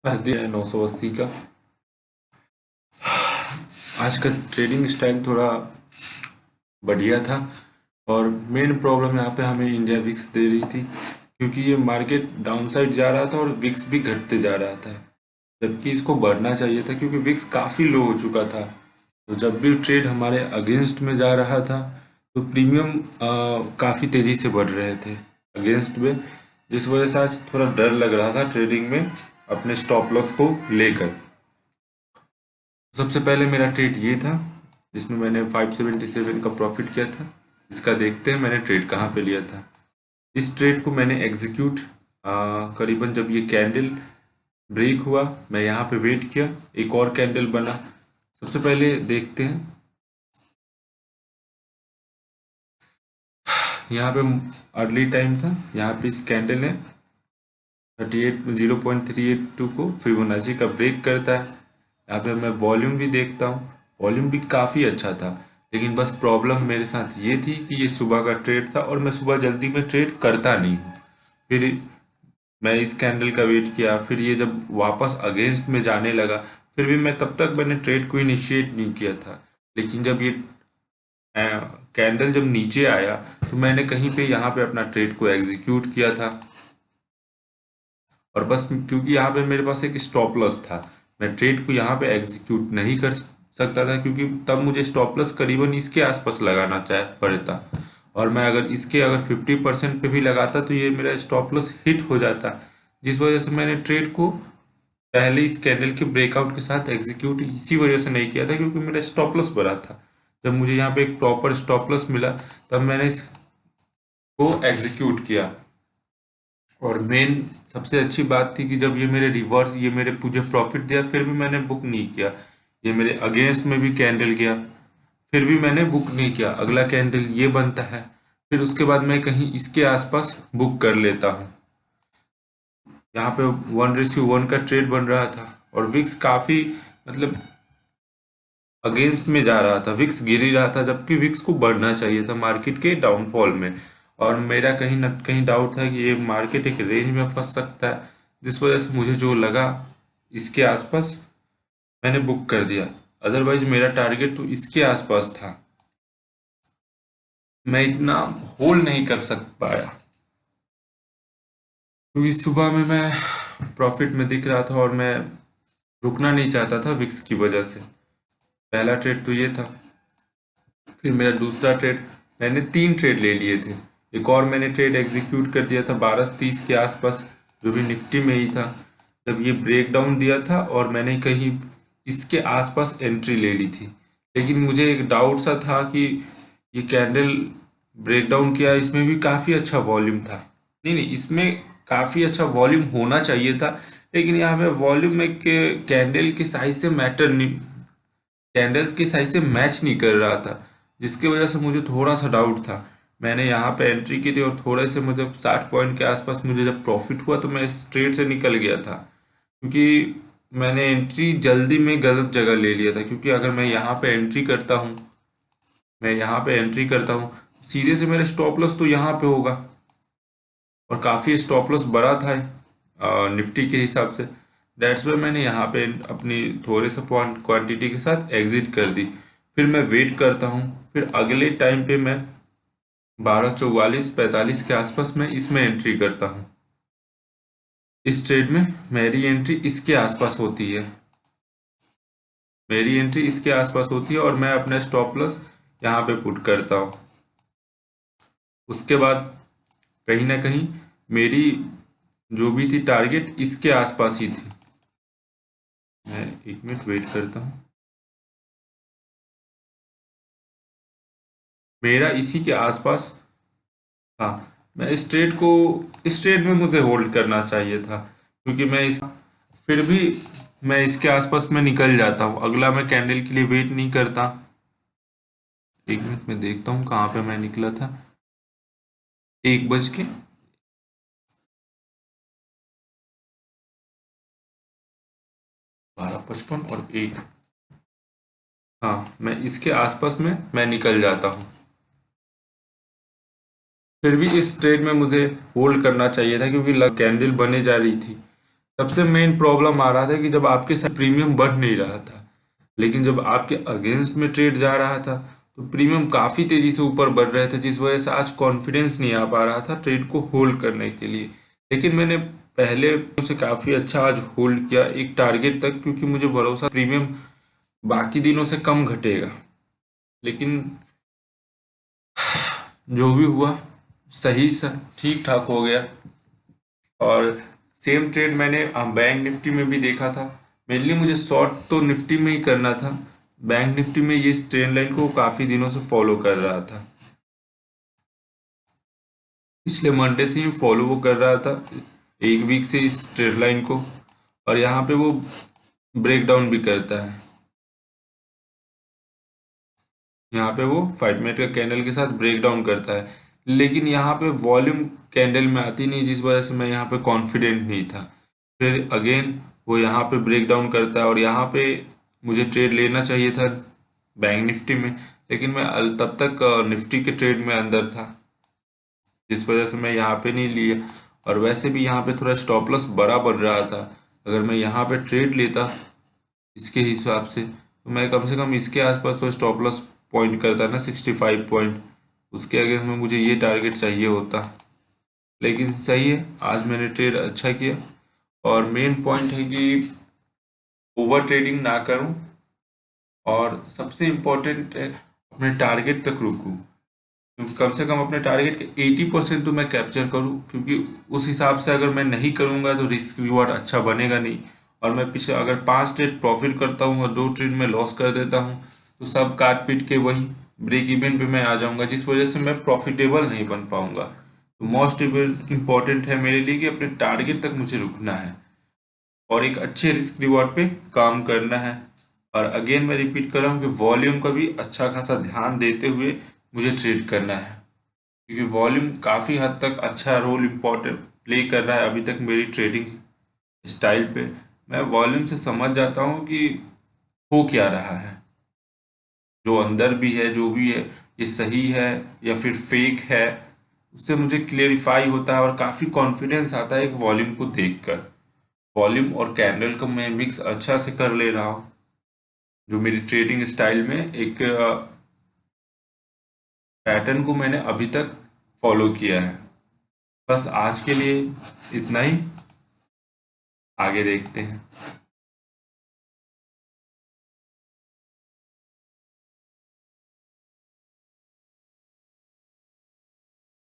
आज दिया है 980 का। आज का ट्रेडिंग स्टाइल थोड़ा बढ़िया था और मेन प्रॉब्लम यहाँ पे हमें इंडिया विक्स दे रही थी, क्योंकि ये मार्केट डाउनसाइड जा रहा था और विक्स भी घटते जा रहा था, जबकि इसको बढ़ना चाहिए था क्योंकि विक्स काफ़ी लो हो चुका था। तो जब भी ट्रेड हमारे अगेंस्ट में जा रहा था तो प्रीमियम काफ़ी तेज़ी से बढ़ रहे थे अगेंस्ट में, जिस वजह से आज थोड़ा डर लग रहा था ट्रेडिंग में अपने स्टॉप लॉस को लेकर। सबसे पहले मेरा ट्रेड ये था जिसमें मैंने 577 का प्रॉफिट किया था। इसका देखते हैं मैंने ट्रेड कहाँ पे लिया था। इस ट्रेड को मैंने एग्जीक्यूट करीबन जब ये कैंडल ब्रेक हुआ, मैं यहाँ पे वेट किया, एक और कैंडल बना। सबसे पहले देखते हैं यहाँ पे अर्ली टाइम था, यहाँ पे इस कैंडल ने 0.382 को फिबोनाची का ब्रेक करता है। यहाँ पे मैं वॉल्यूम भी देखता हूँ, वॉल्यूम भी काफ़ी अच्छा था, लेकिन बस प्रॉब्लम मेरे साथ ये थी कि ये सुबह का ट्रेड था और मैं सुबह जल्दी में ट्रेड करता नहीं हूँ। फिर मैं इस कैंडल का वेट किया, फिर ये जब वापस अगेंस्ट में जाने लगा, फिर भी मैं तब तक मैंने ट्रेड को इनिशिएट नहीं किया था। लेकिन जब ये कैंडल जब नीचे आया तो मैंने कहीं पे यहाँ पे अपना ट्रेड को एग्जीक्यूट किया था। और बस क्योंकि यहाँ पे मेरे पास एक स्टॉप लॉस था, मैं ट्रेड को यहाँ पे एग्जीक्यूट नहीं कर सकता था, क्योंकि तब मुझे स्टॉप लॉस करीबन इसके आसपास लगाना चाह पड़ता। और मैं अगर 50% पे भी लगाता तो ये मेरा स्टॉप लॉस हिट हो जाता, जिस वजह से मैंने ट्रेड को पहले इस कैंडल के ब्रेकआउट के साथ एग्जीक्यूट इसी वजह से नहीं किया था, क्योंकि मेरा स्टॉप लॉस बड़ा था। जब मुझे यहाँ पे एक प्रॉपर स्टॉप लॉस मिला तब मैंने इसको एग्जीक्यूट किया। और मेन सबसे अच्छी बात थी कि जब ये मेरे मुझे प्रॉफिट दिया, फिर भी मैंने बुक नहीं किया। ये मेरे अगेंस्ट में भी कैंडल गया, फिर भी मैंने बुक नहीं किया। अगला कैंडल ये बनता है, फिर उसके बाद मैं कहीं इसके आसपास बुक कर लेता हूँ। यहाँ पे 1:1 का ट्रेड बन रहा था और विक्स काफ़ी मतलब अगेंस्ट में जा रहा था, विक्स गिर ही रहा था, जबकि विक्स को बढ़ना चाहिए था मार्केट के डाउनफॉल में। और मेरा कहीं न कहीं डाउट था कि ये मार्केट एक रेंज में फंस सकता है, जिस वजह से मुझे जो लगा इसके आसपास मैंने बुक कर दिया। अदरवाइज मेरा टारगेट तो इसके आसपास था, मैं इतना होल्ड नहीं कर सक पाया, क्योंकि सुबह में मैं प्रॉफिट में दिख रहा था और मैं रुकना नहीं चाहता था विक्स की वजह से। पहला ट्रेड तो ये था। फिर मेरा दूसरा ट्रेड, मैंने 3 ट्रेड ले लिए थे। एक और मैंने ट्रेड एग्जीक्यूट कर दिया था 12:30 के आसपास, जो भी निफ्टी में ही था, जब ये ब्रेक डाउन दिया था और मैंने कहीं इसके आसपास एंट्री ले ली थी। लेकिन मुझे एक डाउट सा था कि ये कैंडल ब्रेक डाउन किया, इसमें भी काफ़ी अच्छा वॉल्यूम था। नहीं नहीं, इसमें काफ़ी अच्छा वॉल्यूम होना चाहिए था, लेकिन यहाँ पे वॉल्यूम एक कैंडल के साइज से मैटर नहीं, कैंडल्स की साइज से मैच नहीं कर रहा था, जिसकी वजह से मुझे थोड़ा सा डाउट था। मैंने यहाँ पे एंट्री की थी और थोड़े से मुझे 60 पॉइंट के आसपास मुझे जब प्रॉफिट हुआ तो मैं इस ट्रेड से निकल गया था, क्योंकि मैंने एंट्री जल्दी में गलत जगह ले लिया था। क्योंकि अगर मैं यहाँ पे एंट्री करता हूँ, सीधे से मेरा स्टॉप लॉस तो यहाँ पे होगा, और काफ़ी स्टॉप लॉस बड़ा था निफ्टी के हिसाब से। डेट्स में मैंने यहाँ पे अपनी थोड़े से क्वांटिटी के साथ एग्जिट कर दी। फिर मैं वेट करता हूँ, फिर अगले टाइम पे मैं 12:44-45 के आसपास मैं इसमें एंट्री करता हूँ। इस ट्रेड में मेरी एंट्री इसके आसपास होती है और मैं अपना स्टॉप लॉस यहाँ पे पुट करता हूँ। उसके बाद कहीं ना कहीं मेरी जो भी थी टारगेट इसके आसपास ही थी। मैं 1 मिनट वेट करता हूँ, मेरा इसी के आसपास था। मैं इस ट्रेड में मुझे होल्ड करना चाहिए था, क्योंकि फिर भी मैं इसके आसपास में निकल जाता हूँ, अगला मैं कैंडल के लिए वेट नहीं करता। 1 मिनट में देखता हूँ कहाँ पे मैं निकला था। 1:12:55 और 1, हाँ मैं इसके आसपास में मैं निकल जाता हूँ। फिर भी इस ट्रेड में मुझे होल्ड करना चाहिए था, क्योंकि कैंडल बने जा रही थी। सबसे मेन प्रॉब्लम आ रहा था कि जब आपके साथ प्रीमियम बढ़ नहीं रहा था, लेकिन जब आपके अगेंस्ट में ट्रेड जा रहा था तो प्रीमियम काफ़ी तेज़ी से ऊपर बढ़ रहे थे, जिस वजह से आज कॉन्फिडेंस नहीं आ पा रहा था ट्रेड को होल्ड करने के लिए। लेकिन मैंने पहले उसे काफ़ी अच्छा आज होल्ड किया एक टारगेट तक, क्योंकि मुझे भरोसा प्रीमियम बाकी दिनों से कम घटेगा। लेकिन जो भी हुआ सही सा ठीक ठाक हो गया। और सेम ट्रेड मैंने बैंक निफ्टी में भी देखा था। मेनली मुझे शॉर्ट तो निफ्टी में ही करना था। बैंक निफ्टी में ये इस ट्रेंड लाइन को काफ़ी दिनों से फॉलो कर रहा था, पिछले मंडे से ही फॉलो वो कर रहा था, एक वीक से इस ट्रेड लाइन को। और यहाँ पे वो ब्रेक डाउन भी करता है, यहाँ पे वो 5 मिनट का कैंडल के साथ ब्रेक डाउन करता है, लेकिन यहाँ पे वॉल्यूम कैंडल में आती नहीं, जिस वजह से मैं यहाँ पे कॉन्फिडेंट नहीं था। फिर अगेन वो यहाँ पे ब्रेक डाउन करता है और यहाँ पे मुझे ट्रेड लेना चाहिए था बैंक निफ्टी में, लेकिन मैं तब तक निफ्टी के ट्रेड में अंदर था, जिस वजह से मैं यहाँ पे नहीं लिया। और वैसे भी यहाँ पे थोड़ा स्टॉप लॉस बड़ा बढ़ रहा था। अगर मैं यहाँ पे ट्रेड लेता इसके हिसाब से तो मैं कम से कम इसके आसपास तो स्टॉप लॉस पॉइंट करता ना 65 पॉइंट, उसके अगेंस्ट में मुझे ये टारगेट चाहिए होता। लेकिन सही है, आज मैंने ट्रेड अच्छा किया। और मेन पॉइंट है कि ओवर ट्रेडिंग ना करूं, और सबसे इम्पोर्टेंट है अपने टारगेट तक रुकूं, क्योंकि कम से कम अपने टारगेट के 80% तो मैं कैप्चर करूं, क्योंकि उस हिसाब से अगर मैं नहीं करूंगा तो रिस्क रिवॉर्ड अच्छा बनेगा नहीं। और मैं पिछले अगर 5 ट्रेड प्रॉफिट करता हूं और 2 ट्रेड में लॉस कर देता हूं तो सब काट पीट के वही ब्रेक इवन पे मैं आ जाऊंगा, जिस वजह से मैं प्रॉफिटेबल नहीं बन पाऊंगा। तो मोस्ट इम्पॉर्टेंट है मेरे लिए कि अपने टारगेट तक मुझे रुकना है और एक अच्छे रिस्क रिवॉर्ड पे काम करना है। और अगेन मैं रिपीट कर रहा हूँ कि वॉल्यूम का भी अच्छा खासा ध्यान देते हुए मुझे ट्रेड करना है, क्योंकि वॉल्यूम काफ़ी हद तक अच्छा रोल इम्पोर्टेंट प्ले कर रहा है अभी तक मेरी ट्रेडिंग स्टाइल पे। मैं वॉल्यूम से समझ जाता हूँ कि हो क्या रहा है, जो अंदर भी है जो भी है ये सही है या फिर फेक है, उससे मुझे क्लियरिफाई होता है और काफ़ी कॉन्फिडेंस आता है एक वॉल्यूम को देखकर। वॉल्यूम और कैंडल का मैं मिक्स अच्छा से कर ले रहा हूँ, जो मेरी ट्रेडिंग स्टाइल में एक पैटर्न को मैंने अभी तक फॉलो किया है। बस आज के लिए इतना ही, आगे देखते हैं।